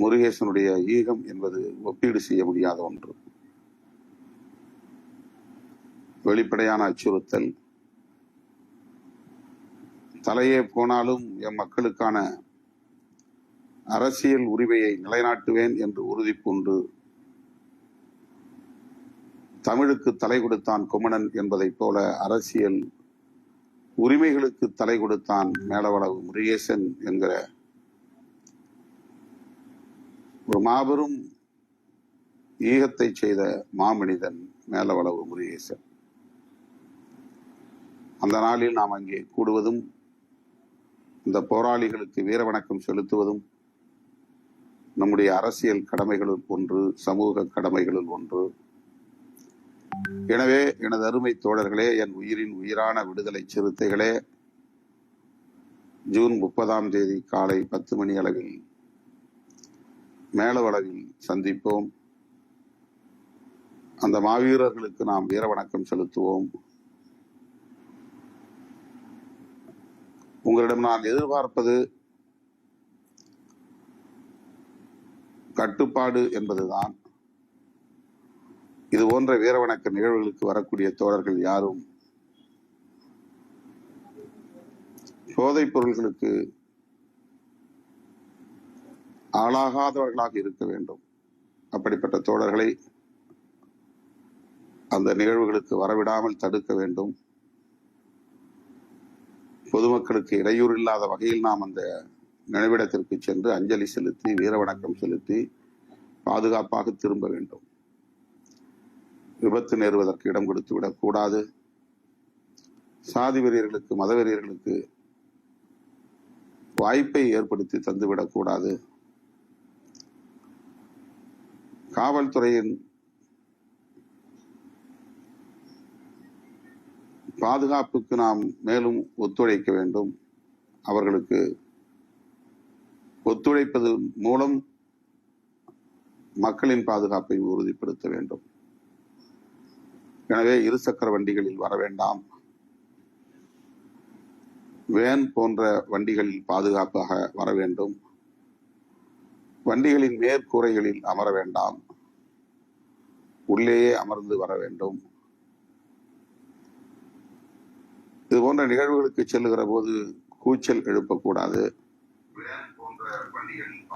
முருகேசனுடைய ஈகம் என்பது ஒப்பீடு செய்ய முடியாத ஒன்று. வெளிப்படையான அச்சுறுத்தல், தலையே போனாலும் எம் மக்களுக்கான அரசியல் உரிமையை நிலைநாட்டுவேன் என்று உறுதி பூண்டு தமிழுக்கு தலை கொடுத்தான் குமணன் என்பதைப் போல அரசியல் உரிமைகளுக்கு தலை கொடுத்தான் மேலவளவு முருகேசன் என்கிற ஒரு மாபெரும் ஈகத்தை செய்த மாமனிதன் மேலவளவு முருகேசன். அந்த நாளில் நாம் அங்கே கூடுவதும் இந்த போராளிகளுக்கு வீர வணக்கம் செலுத்துவதும் நம்முடைய அரசியல் கடமைகளுள் ஒன்று, சமூக கடமைகளுள் ஒன்று. எனவே எனது அருமை தோழர்களே, என் உயிரின் உயிரான விடுதலை சிறுத்தைகளே, ஜூன் 30 காலை 10 மணி அளவில் மேலவளவில் சந்திப்போம். அந்த மாவீரர்களுக்கு நாம் வீர வணக்கம் செலுத்துவோம். உங்களிடம் நான் எதிர்பார்ப்பது கட்டுப்பாடு என்பதுதான். இது போன்ற வீரவணக்க நிகழ்வுகளுக்கு வரக்கூடிய தோழர்கள் யாரும் போதைப் பொருள்களுக்கு ஆளாகாதவர்களாக இருக்க வேண்டும். அப்படிப்பட்ட தோழர்களை அந்த நிகழ்வுகளுக்கு வரவிடாமல் தடுக்க வேண்டும். பொதுமக்களுக்கு இடையூறு இல்லாத வகையில் நாம் அந்த நினைவிடத்திற்கு சென்று அஞ்சலி செலுத்தி வீர வணக்கம் செலுத்தி பாதுகாப்பாக திரும்ப வேண்டும். விபத்து நேருவதற்கு இடம் கொடுத்து விடக்கூடாது. சாதி வெறியர்களுக்கு, மத வெறியர்களுக்கு வாய்ப்பை ஏற்படுத்தி தந்துவிடக்கூடாது. காவல்துறையின் பாதுகாப்புக்கு நாம் மேலும் ஒத்துழைக்க வேண்டும். அவர்களுக்கு ஒத்துழைப்பது மூலம் மக்களின் பாதுகாப்பை உறுதிப்படுத்த வேண்டும். எனவே இருசக்கர வண்டிகளில் வர வேண்டாம். வேன் போன்ற வண்டிகளில் பாதுகாப்பாக வர வேண்டும். வண்டிகளின் மேற்கூரைகளில் அமர வேண்டாம். உள்ளேயே அமர்ந்து வர வேண்டும். இது போன்ற நிகழ்வுகளுக்கு செல்லுகிற போது கூச்சல் எழுப்பக்கூடாது. வேன் போன்ற வண்டிகளில்